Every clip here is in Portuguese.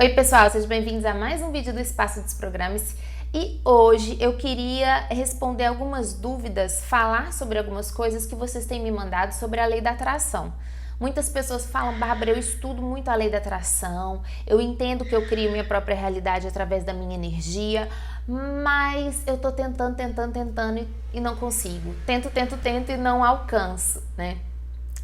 Oi pessoal, sejam bem-vindos a mais um vídeo do Espaço Desprograme-se e hoje eu queria responder algumas dúvidas, falar sobre algumas coisas que vocês têm me mandado sobre a lei da atração. Muitas pessoas falam, Bárbara, eu estudo muito a lei da atração, eu entendo que eu crio minha própria realidade através da minha energia, mas eu tô tentando e não consigo. Tento e não alcanço, né?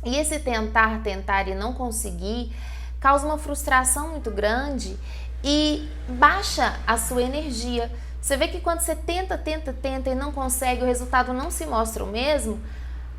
E esse tentar e não conseguir causa uma frustração muito grande e baixa a sua energia. Você vê que quando você tenta e não consegue, o resultado não se mostra o mesmo.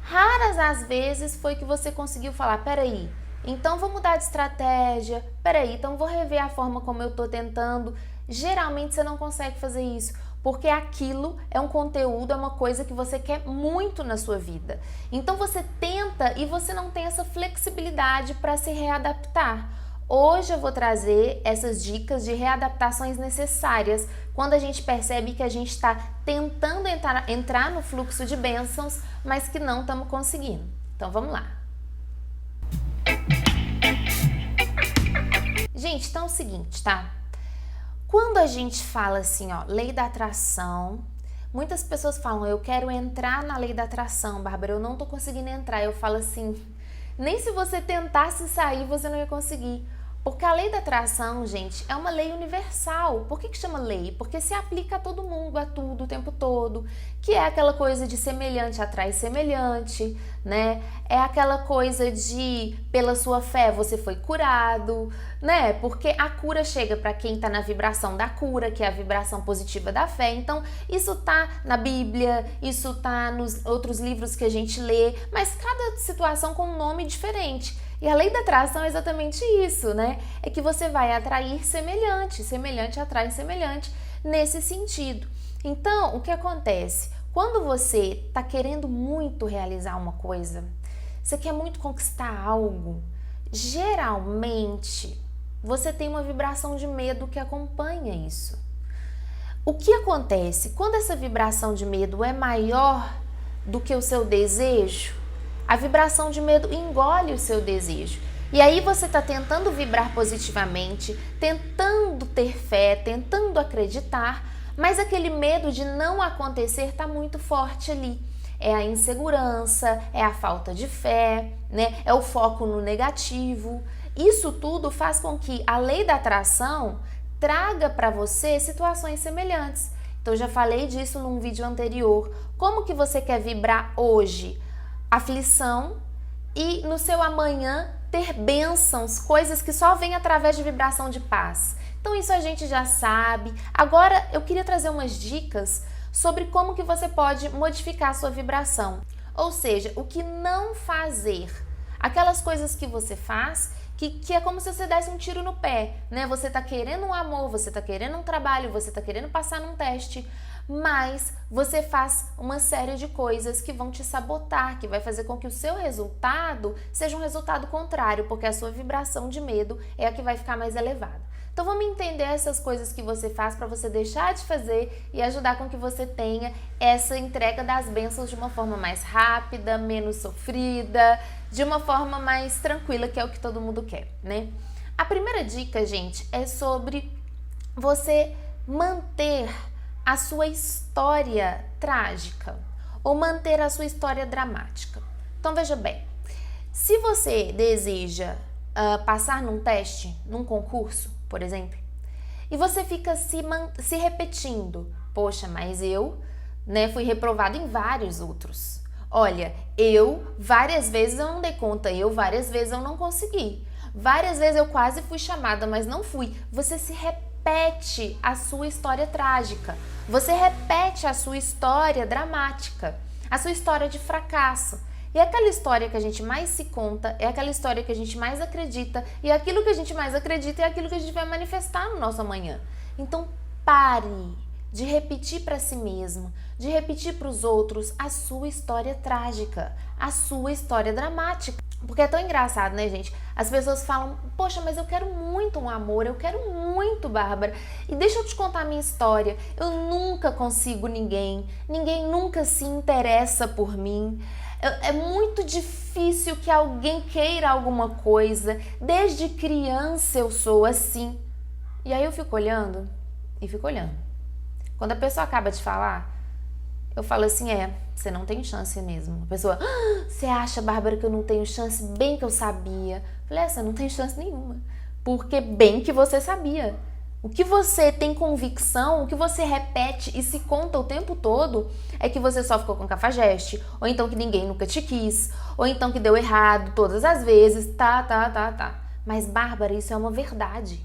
Raras as vezes foi que você conseguiu falar, peraí, então vou mudar de estratégia, peraí, então vou rever a forma como eu tô tentando. Geralmente você não consegue fazer isso, porque aquilo é um conteúdo, é uma coisa que você quer muito na sua vida. Então você tenta e você não tem essa flexibilidade para se readaptar. Hoje eu vou trazer essas dicas de readaptações necessárias quando a gente percebe que a gente está tentando entrar no fluxo de bênçãos, mas que não estamos conseguindo. Então vamos lá. Gente, então é o seguinte, tá? Quando a gente fala assim, ó, lei da atração, muitas pessoas falam, eu quero entrar na lei da atração, Bárbara, eu não tô conseguindo entrar. Eu falo assim, nem se você tentasse sair, você não ia conseguir. Porque a lei da atração, gente, é uma lei universal. Por que chama lei? Porque se aplica a todo mundo, a tudo, o tempo todo. Que é aquela coisa de semelhante atrai semelhante, né? É aquela coisa de, pela sua fé, você foi curado, né? Porque a cura chega para quem tá na vibração da cura, que é a vibração positiva da fé. Então, isso tá na Bíblia, isso tá nos outros livros que a gente lê, mas cada situação com um nome diferente. E a lei da atração é exatamente isso, né? É que você vai atrair semelhante, semelhante atrai semelhante nesse sentido. Então, o que acontece? Quando você está querendo muito realizar uma coisa, você quer muito conquistar algo, geralmente você tem uma vibração de medo que acompanha isso. O que acontece? Quando essa vibração de medo é maior do que o seu desejo, a vibração de medo engole o seu desejo. E aí você está tentando vibrar positivamente, tentando ter fé, tentando acreditar, mas aquele medo de não acontecer está muito forte ali. É a insegurança, é a falta de fé, né? É o foco no negativo. Isso tudo faz com que a lei da atração traga para você situações semelhantes. Então eu já falei disso num vídeo anterior. Como que você quer vibrar hoje? Aflição e no seu amanhã ter bênçãos, coisas que só vêm através de vibração de paz. Então isso a gente já sabe. Agora eu queria trazer umas dicas sobre como que você pode modificar a sua vibração. Ou seja, o que não fazer. Aquelas coisas que você faz que é como se você desse um tiro no pé, né? Você tá querendo um amor, você tá querendo um trabalho, você tá querendo passar num teste, mas você faz uma série de coisas que vão te sabotar, que vai fazer com que o seu resultado seja um resultado contrário, porque a sua vibração de medo é a que vai ficar mais elevada. Então vamos entender essas coisas que você faz para você deixar de fazer e ajudar com que você tenha essa entrega das bênçãos de uma forma mais rápida, menos sofrida, de uma forma mais tranquila, que é o que todo mundo quer, né? A primeira dica, gente, é sobre você manter a sua história trágica ou manter a sua história dramática. Então veja bem, se você deseja passar num teste, num concurso, por exemplo, e você fica se repetindo, poxa, mas eu, né, fui reprovado em vários outros. Olha, várias vezes eu não dei conta, várias vezes eu não consegui. Várias vezes eu quase fui chamada, mas não fui. Você se repete a sua história trágica. Você repete a sua história dramática, a sua história de fracasso. E aquela história que a gente mais se conta, é aquela história que a gente mais acredita, e aquilo que a gente mais acredita é aquilo que a gente vai manifestar no nosso amanhã. Então pare de repetir para si mesmo, de repetir para os outros a sua história trágica, a sua história dramática. Porque é tão engraçado, né, gente? As pessoas falam, poxa, mas eu quero muito um amor, eu quero muito, Bárbara. E deixa eu te contar a minha história. Eu nunca consigo ninguém nunca se interessa por mim. É muito difícil que alguém queira alguma coisa. Desde criança eu sou assim. E aí eu fico olhando e fico olhando. Quando a pessoa acaba de falar, eu falo assim, você não tem chance mesmo. A pessoa, você acha, Bárbara, que eu não tenho chance? Bem que eu sabia. Eu falei, você não tem chance nenhuma. Porque bem que você sabia. O que você tem convicção, o que você repete e se conta o tempo todo é que você só ficou com cafajeste, ou então que ninguém nunca te quis, ou então que deu errado todas as vezes, tá. Mas, Bárbara, isso é uma verdade.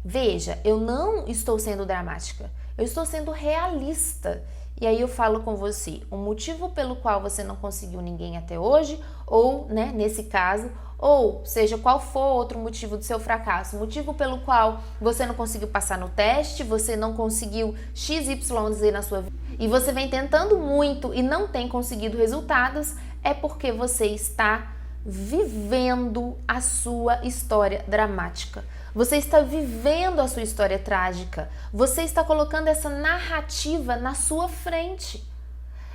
Veja, eu não estou sendo dramática, eu estou sendo realista. E aí eu falo com você, o motivo pelo qual você não conseguiu ninguém até hoje, ou, né, nesse caso, ou seja, qual for outro motivo do seu fracasso, o motivo pelo qual você não conseguiu passar no teste, você não conseguiu XYZ na sua vida, e você vem tentando muito e não tem conseguido resultados, é porque você está vivendo a sua história dramática. Você está vivendo a sua história trágica. Você está colocando essa narrativa na sua frente.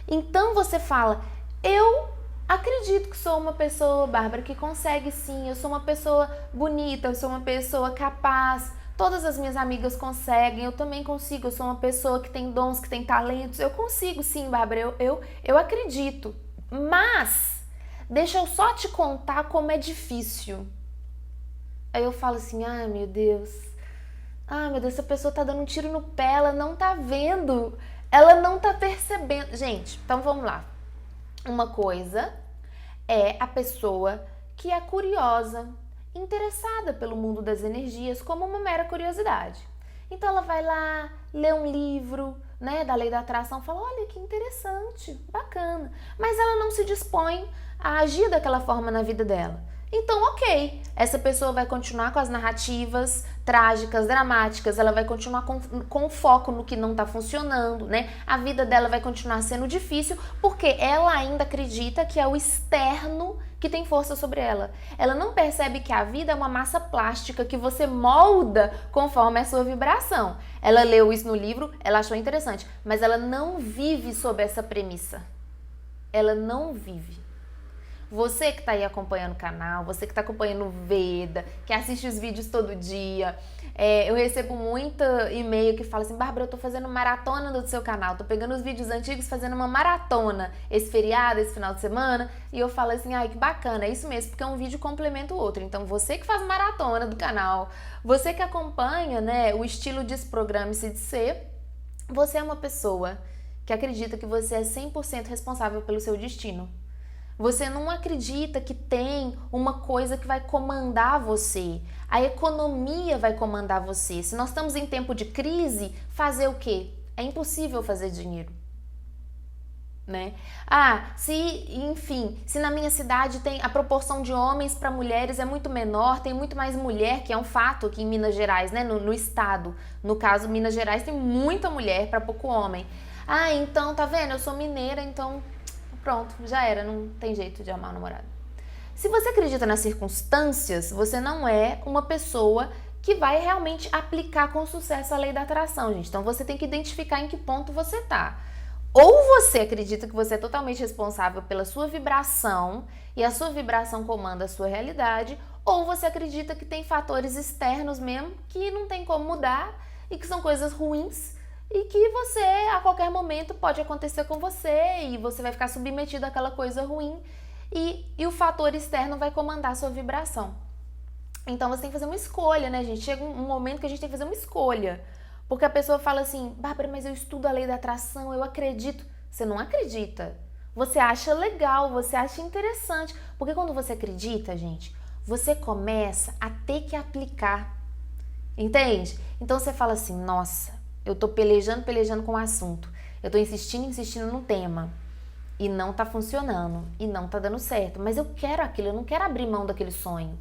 Então você fala, eu acredito que sou uma pessoa, Bárbara, que consegue sim. Eu sou uma pessoa bonita, eu sou uma pessoa capaz. Todas as minhas amigas conseguem, eu também consigo. Eu sou uma pessoa que tem dons, que tem talentos. Eu consigo sim, Bárbara, eu acredito. Mas deixa eu só te contar como é difícil. Aí eu falo assim, ai meu Deus, essa pessoa tá dando um tiro no pé, ela não tá vendo, ela não tá percebendo. Gente, então vamos lá. Uma coisa é a pessoa que é curiosa, interessada pelo mundo das energias como uma mera curiosidade. Então ela vai lá, lê um livro, né, da lei da atração, fala, olha que interessante, bacana. Mas ela não se dispõe a agir daquela forma na vida dela. Então, ok, essa pessoa vai continuar com as narrativas trágicas, dramáticas, ela vai continuar com foco no que não tá funcionando, né? A vida dela vai continuar sendo difícil porque ela ainda acredita que é o externo que tem força sobre ela. Ela não percebe que a vida é uma massa plástica que você molda conforme a sua vibração. Ela leu isso no livro, ela achou interessante, mas ela não vive sob essa premissa. Ela não vive. Você que está aí acompanhando o canal, você que está acompanhando o Veda, que assiste os vídeos todo dia, eu recebo muito e-mail que fala assim, Bárbara, eu tô fazendo maratona do seu canal, tô pegando os vídeos antigos, fazendo uma maratona esse feriado, esse final de semana, e eu falo assim, ai que bacana, é isso mesmo, porque um vídeo complementa o outro. Então você que faz maratona do canal, você que acompanha, né, o estilo Desprograme-se de Ser, você é uma pessoa que acredita que você é 100% responsável pelo seu destino. Você não acredita que tem uma coisa que vai comandar você. A economia vai comandar você. Se nós estamos em tempo de crise, fazer o quê? É impossível fazer dinheiro. Né? Se na minha cidade tem a proporção de homens para mulheres é muito menor, tem muito mais mulher, que é um fato aqui em Minas Gerais, né? No estado. No caso, Minas Gerais tem muita mulher para pouco homem. Então, tá vendo? Eu sou mineira, então... Pronto, já era, não tem jeito de amar o namorado. Se você acredita nas circunstâncias, você não é uma pessoa que vai realmente aplicar com sucesso a lei da atração, gente. Então você tem que identificar em que ponto você tá. Ou você acredita que você é totalmente responsável pela sua vibração e a sua vibração comanda a sua realidade, ou você acredita que tem fatores externos mesmo que não tem como mudar e que são coisas ruins e que você, a qualquer momento, pode acontecer com você e você vai ficar submetido àquela coisa ruim e o fator externo vai comandar a sua vibração. Então você tem que fazer uma escolha, né, gente? Chega um momento que a gente tem que fazer uma escolha. Porque a pessoa fala assim, Bárbara, mas eu estudo a lei da atração, eu acredito. Você não acredita. Você acha legal, você acha interessante. Porque quando você acredita, gente, você começa a ter que aplicar. Entende? Então você fala assim, nossa, eu tô pelejando com o assunto. Eu tô insistindo no tema. E não tá funcionando. E não tá dando certo. Mas eu quero aquilo, eu não quero abrir mão daquele sonho.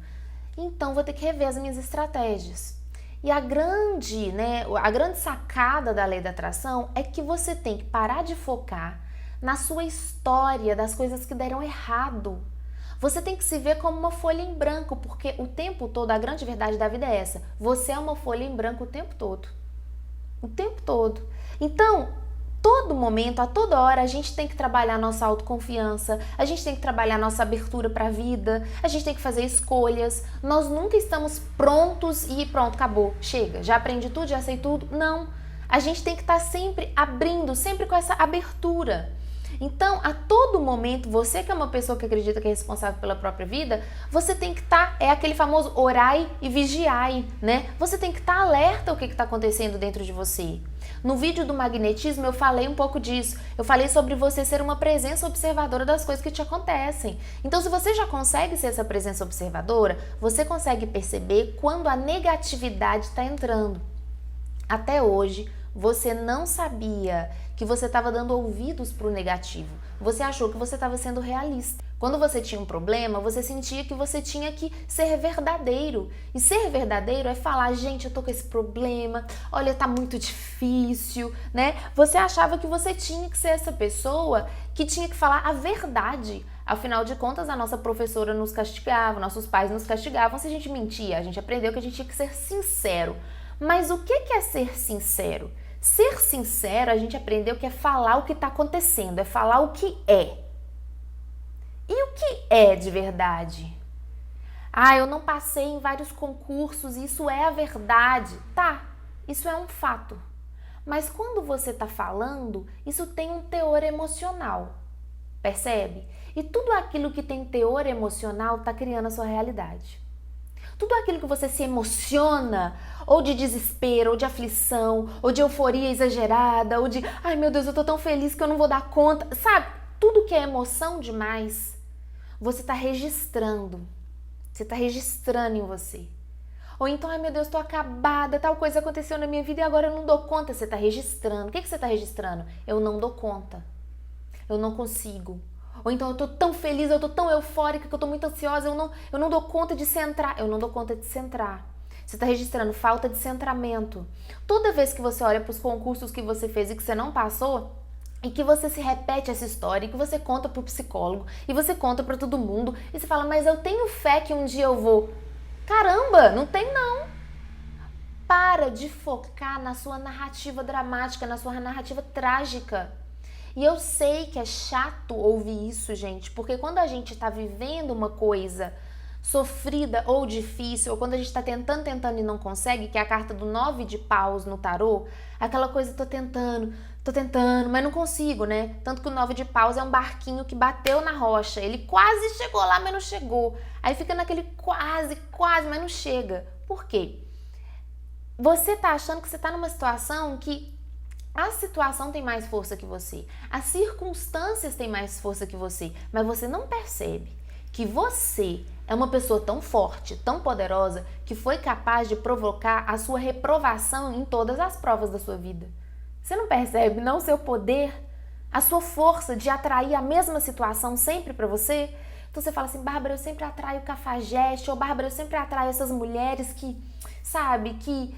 Então vou ter que rever as minhas estratégias. E a grande sacada da lei da atração é que você tem que parar de focar na sua história, das coisas que deram errado. Você tem que se ver como uma folha em branco, porque o tempo todo, a grande verdade da vida é essa. Você é uma folha em branco o tempo todo. O tempo todo. Então, todo momento, a toda hora, a gente tem que trabalhar nossa autoconfiança, a gente tem que trabalhar nossa abertura para a vida, a gente tem que fazer escolhas. Nós nunca estamos prontos e pronto, acabou, chega, já aprendi tudo, já sei tudo. Não, a gente tem que estar sempre abrindo, sempre com essa abertura. Então, a todo momento, você que é uma pessoa que acredita que é responsável pela própria vida, você tem que estar, é aquele famoso orai e vigiai, né? Você tem que estar alerta ao que está acontecendo dentro de você. No vídeo do magnetismo eu falei um pouco disso, eu falei sobre você ser uma presença observadora das coisas que te acontecem. Então, se você já consegue ser essa presença observadora, você consegue perceber quando a negatividade está entrando. Até hoje, você não sabia que você estava dando ouvidos para o negativo. Você achou que você estava sendo realista. Quando você tinha um problema, você sentia que você tinha que ser verdadeiro. E ser verdadeiro é falar, gente, eu tô com esse problema, olha, tá muito difícil, né? Você achava que você tinha que ser essa pessoa que tinha que falar a verdade. Afinal de contas, a nossa professora nos castigava, nossos pais nos castigavam se a gente mentia. A gente aprendeu que a gente tinha que ser sincero. Mas o que é ser sincero? Ser sincero, a gente aprendeu que é falar o que está acontecendo, é falar o que é. E o que é de verdade? Ah, eu não passei em vários concursos, isso é a verdade. Tá, isso é um fato. Mas quando você está falando, isso tem um teor emocional. Percebe? E tudo aquilo que tem teor emocional está criando a sua realidade. Tudo aquilo que você se emociona, ou de desespero, ou de aflição, ou de euforia exagerada, ou de ai meu Deus, eu tô tão feliz que eu não vou dar conta, sabe? Tudo que é emoção demais, você tá registrando. Você tá registrando em você. Ou então, ai meu Deus, tô acabada, tal coisa aconteceu na minha vida e agora eu não dou conta. Você tá registrando. O que você tá registrando? Eu não dou conta. Eu não consigo. Ou então eu tô tão feliz, eu tô tão eufórica que eu tô muito ansiosa, eu não dou conta de centrar. Eu não dou conta de centrar. Você está registrando falta de centramento. Toda vez que você olha para os concursos que você fez e que você não passou, e que você se repete essa história, e que você conta pro psicólogo, e você conta para todo mundo, e você fala, mas eu tenho fé que um dia eu vou. Caramba, não tem não. Para de focar na sua narrativa dramática, na sua narrativa trágica. E eu sei que é chato ouvir isso, gente, porque quando a gente está vivendo uma coisa sofrida ou difícil, ou quando a gente está tentando e não consegue, que é a carta do 9 de paus no tarô, aquela coisa, tô tentando, mas não consigo, né? Tanto que o 9 de paus é um barquinho que bateu na rocha, ele quase chegou lá, mas não chegou. Aí fica naquele quase, mas não chega. Por quê? Você tá achando que você tá numa situação que a situação tem mais força que você, as circunstâncias têm mais força que você, mas você não percebe que você é uma pessoa tão forte, tão poderosa, que foi capaz de provocar a sua reprovação em todas as provas da sua vida. Você não percebe, não, o seu poder, a sua força de atrair a mesma situação sempre para você? Então você fala assim, Bárbara, eu sempre atraio cafajeste, ou Bárbara, eu sempre atraio essas mulheres que, sabe, que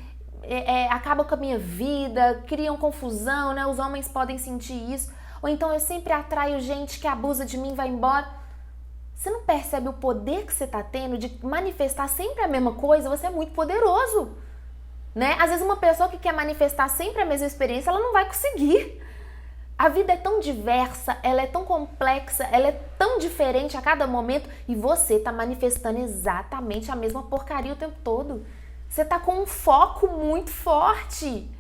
acabam com a minha vida, criam confusão, né? Os homens podem sentir isso. Ou então eu sempre atraio gente que abusa de mim e vai embora. Você não percebe o poder que você está tendo de manifestar sempre a mesma coisa? Você é muito poderoso, né? Às vezes uma pessoa que quer manifestar sempre a mesma experiência, ela não vai conseguir. A vida é tão diversa, ela é tão complexa, ela é tão diferente a cada momento e você está manifestando exatamente a mesma porcaria o tempo todo. Você está com um foco muito forte.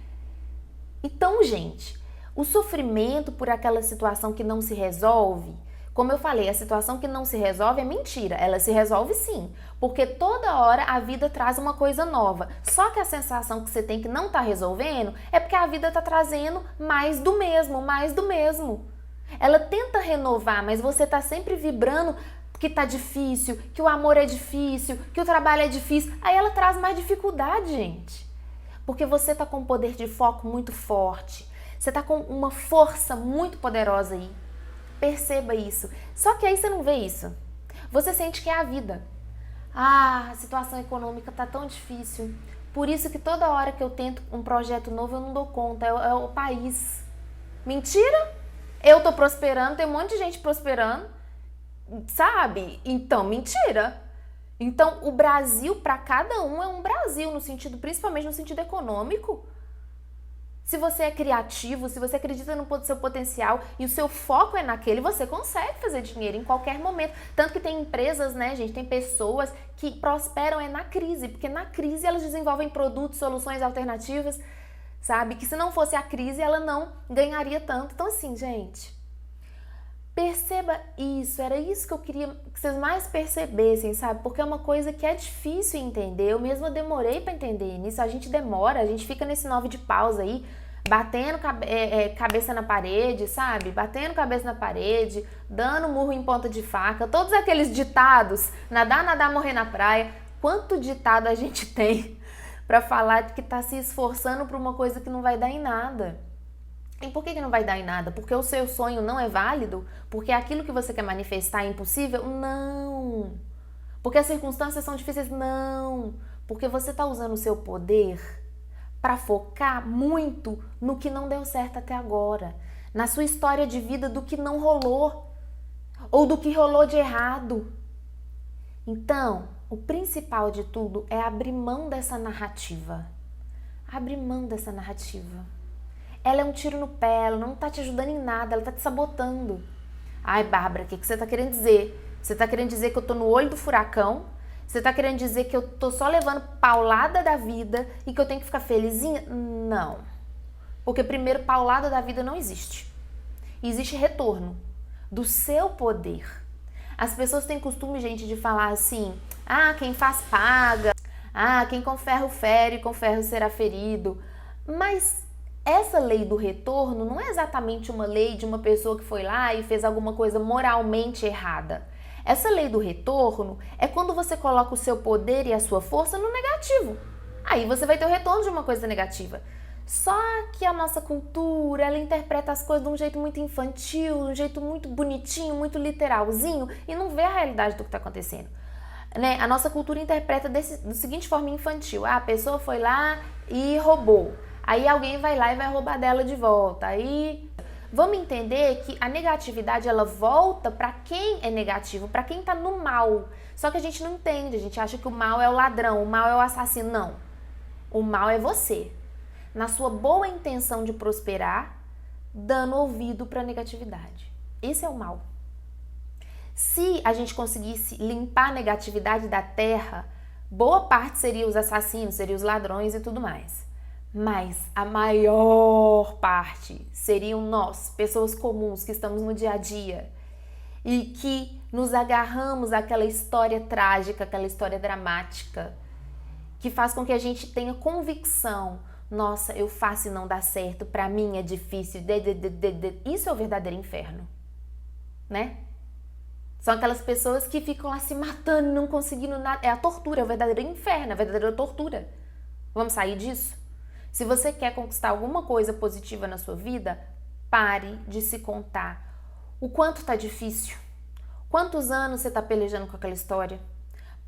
Então, gente, o sofrimento por aquela situação que não se resolve, como eu falei, a situação que não se resolve é mentira. Ela se resolve sim, porque toda hora a vida traz uma coisa nova. Só que a sensação que você tem que não tá resolvendo é porque a vida tá trazendo mais do mesmo, mais do mesmo. Ela tenta renovar, mas você tá sempre vibrando que tá difícil, que o amor é difícil, que o trabalho é difícil. Aí ela traz mais dificuldade, gente. Porque você tá com um poder de foco muito forte. Você tá com uma força muito poderosa aí. Perceba isso. Só que aí você não vê isso. Você sente que é a vida. Ah, a situação econômica tá tão difícil. Por isso que toda hora que eu tento um projeto novo eu não dou conta. É o país. Mentira? Eu tô prosperando, tem um monte de gente prosperando. Sabe? Então, mentira. Então, o Brasil, para cada um, é um Brasil, no sentido, principalmente no sentido econômico. Se você é criativo, se você acredita no seu potencial e o seu foco é naquele, você consegue fazer dinheiro em qualquer momento. Tanto que tem empresas, né, gente, tem pessoas que prosperam na crise, porque na crise elas desenvolvem produtos, soluções alternativas, sabe? Que se não fosse a crise, ela não ganharia tanto. Então, assim, gente, perceba isso, era isso que eu queria que vocês mais percebessem, sabe? Porque é uma coisa que é difícil entender, eu mesma demorei pra entender nisso, a gente demora, a gente fica nesse 9 de paus aí, batendo cabeça na parede, sabe? Batendo cabeça na parede, dando murro em ponta de faca, todos aqueles ditados, nadar, morrer na praia, quanto ditado a gente tem pra falar que tá se esforçando pra uma coisa que não vai dar em nada. E por que não vai dar em nada? Porque o seu sonho não é válido? Porque aquilo que você quer manifestar é impossível? Não. Porque as circunstâncias são difíceis? Não. Porque você está usando o seu poder para focar muito no que não deu certo até agora. Na sua história de vida do que não rolou. Ou do que rolou de errado. Então, o principal de tudo é abrir mão dessa narrativa. Abrir mão dessa narrativa. Ela é um tiro no pé, ela não tá te ajudando em nada, ela tá te sabotando. Ai, Bárbara, o que você tá querendo dizer? Você tá querendo dizer que eu tô no olho do furacão? Você tá querendo dizer que eu tô só levando paulada da vida e que eu tenho que ficar felizinha? Não. Porque primeiro, paulada da vida não existe. Existe retorno do seu poder. As pessoas têm costume, gente, de falar assim, quem faz paga, quem com ferro fere, com ferro será ferido. Mas essa lei do retorno não é exatamente uma lei de uma pessoa que foi lá e fez alguma coisa moralmente errada. Essa lei do retorno é quando você coloca o seu poder e a sua força no negativo. Aí você vai ter o retorno de uma coisa negativa. Só que a nossa cultura, ela interpreta as coisas de um jeito muito infantil, de um jeito muito bonitinho, muito literalzinho e não vê a realidade do que está acontecendo. Né? A nossa cultura interpreta da seguinte forma infantil. A pessoa foi lá e roubou. Aí alguém vai lá e vai roubar dela de volta. Aí vamos entender que a negatividade ela volta para quem é negativo, para quem tá no mal. Só que a gente não entende, a gente acha que o mal é o ladrão, o mal é o assassino. Não. O mal é você. Na sua boa intenção de prosperar, dando ouvido para a negatividade. Esse é o mal. Se a gente conseguisse limpar a negatividade da terra, boa parte seria os assassinos, seria os ladrões e tudo mais. Mas a maior parte seriam nós, pessoas comuns que estamos no dia a dia e que nos agarramos àquela história trágica, aquela história dramática, que faz com que a gente tenha convicção. Nossa, eu faço e não dá certo, pra mim é difícil. Isso é o verdadeiro inferno, né? São aquelas pessoas que ficam lá se matando, não conseguindo nada. É a tortura, é o verdadeiro inferno, é a verdadeira tortura. Vamos sair disso? Se você quer conquistar alguma coisa positiva na sua vida, pare de se contar o quanto tá difícil, quantos anos você tá pelejando com aquela história.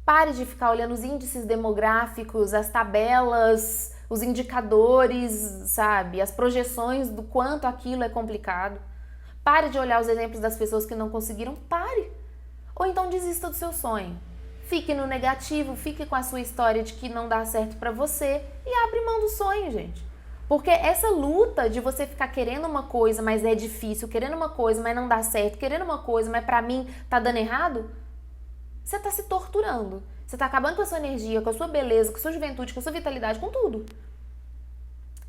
Pare de ficar olhando os índices demográficos, as tabelas, os indicadores, sabe? As projeções do quanto aquilo é complicado. Pare de olhar os exemplos das pessoas que não conseguiram, pare. Ou então desista do seu sonho. Fique no negativo, fique com a sua história de que não dá certo pra você e abre mão do sonho, gente. Porque essa luta de você ficar querendo uma coisa, mas é difícil, querendo uma coisa, mas não dá certo, querendo uma coisa, mas pra mim tá dando errado, você tá se torturando. Você tá acabando com a sua energia, com a sua beleza, com a sua juventude, com a sua vitalidade, com tudo.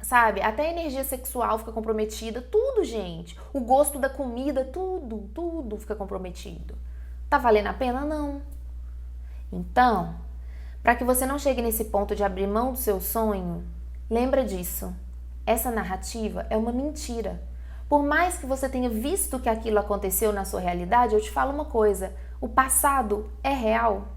Sabe? Até a energia sexual fica comprometida, tudo, gente. O gosto da comida, tudo fica comprometido. Tá valendo a pena? Não. Então, para que você não chegue nesse ponto de abrir mão do seu sonho, lembra disso. Essa narrativa é uma mentira. Por mais que você tenha visto que aquilo aconteceu na sua realidade, eu te falo uma coisa, o passado é real.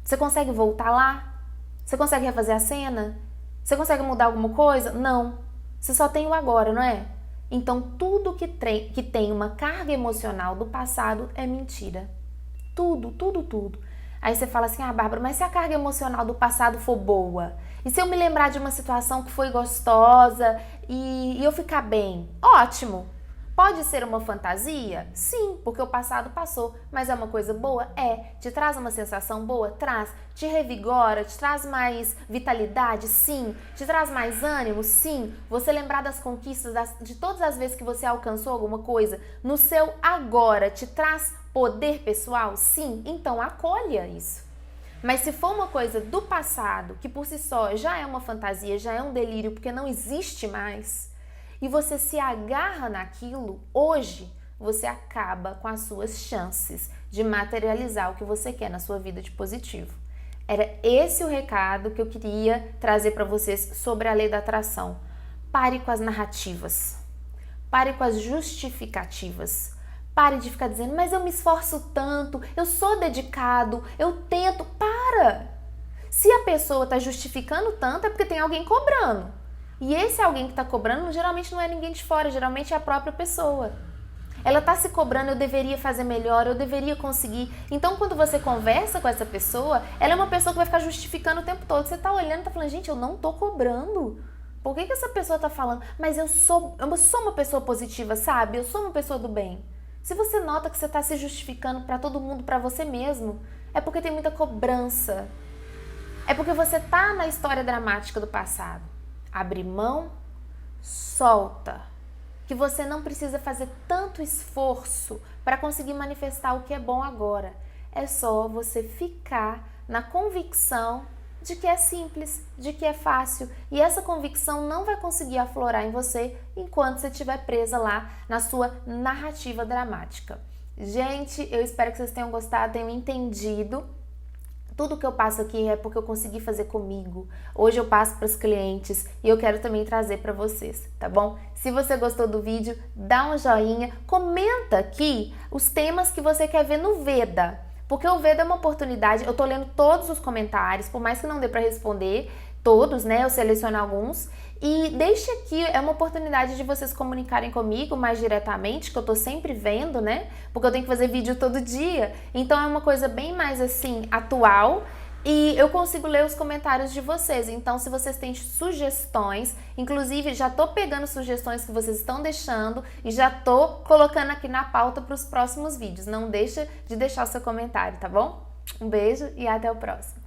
Você consegue voltar lá? Você consegue refazer a cena? Você consegue mudar alguma coisa? Não. Você só tem o agora, não é? Então, tudo que tem uma carga emocional do passado é mentira. Tudo. Aí você fala assim, Bárbara, mas se a carga emocional do passado for boa? E se eu me lembrar de uma situação que foi gostosa e eu ficar bem? Ótimo! Pode ser uma fantasia? Sim, porque o passado passou, mas é uma coisa boa? É. Te traz uma sensação boa? Traz. Te revigora? Te traz mais vitalidade? Sim. Te traz mais ânimo? Sim. Você lembrar das conquistas, de todas as vezes que você alcançou alguma coisa, no seu agora, te traz poder pessoal? Sim. Então acolha isso. Mas se for uma coisa do passado, que por si só já é uma fantasia, já é um delírio, porque não existe mais, e você se agarra naquilo, hoje você acaba com as suas chances de materializar o que você quer na sua vida de positivo. Era esse o recado que eu queria trazer para vocês sobre a lei da atração. Pare com as narrativas, pare com as justificativas. Pare de ficar dizendo, mas eu me esforço tanto, eu sou dedicado, eu tento. Para! Se a pessoa está justificando tanto, é porque tem alguém cobrando. E esse alguém que está cobrando, geralmente não é ninguém de fora, geralmente é a própria pessoa. Ela está se cobrando, eu deveria fazer melhor, eu deveria conseguir. Então, quando você conversa com essa pessoa, ela é uma pessoa que vai ficar justificando o tempo todo. Você está olhando e está falando, gente, eu não estou cobrando. Por que essa pessoa está falando? Mas eu sou uma pessoa positiva, sabe? Eu sou uma pessoa do bem. Se você nota que você está se justificando para todo mundo, para você mesmo, é porque tem muita cobrança. É porque você está na história dramática do passado. Abre mão, solta. Que você não precisa fazer tanto esforço para conseguir manifestar o que é bom agora. É só você ficar na convicção de que é simples, de que é fácil. E essa convicção não vai conseguir aflorar em você enquanto você estiver presa lá na sua narrativa dramática. Gente, eu espero que vocês tenham gostado, tenham entendido. Tudo que eu passo aqui é porque eu consegui fazer comigo. Hoje eu passo para os clientes e eu quero também trazer para vocês, tá bom? Se você gostou do vídeo, dá um joinha, comenta aqui os temas que você quer ver no Veda. Porque o Veda é uma oportunidade, eu tô lendo todos os comentários, por mais que não dê para responder todos, né? Eu seleciono alguns. E deixe aqui, é uma oportunidade de vocês comunicarem comigo mais diretamente, que eu tô sempre vendo, né? Porque eu tenho que fazer vídeo todo dia. Então é uma coisa bem mais assim, atual. E eu consigo ler os comentários de vocês. Então, se vocês têm sugestões, inclusive já tô pegando sugestões que vocês estão deixando e já tô colocando aqui na pauta para os próximos vídeos. Não deixa de deixar o seu comentário, tá bom? Um beijo e até o próximo.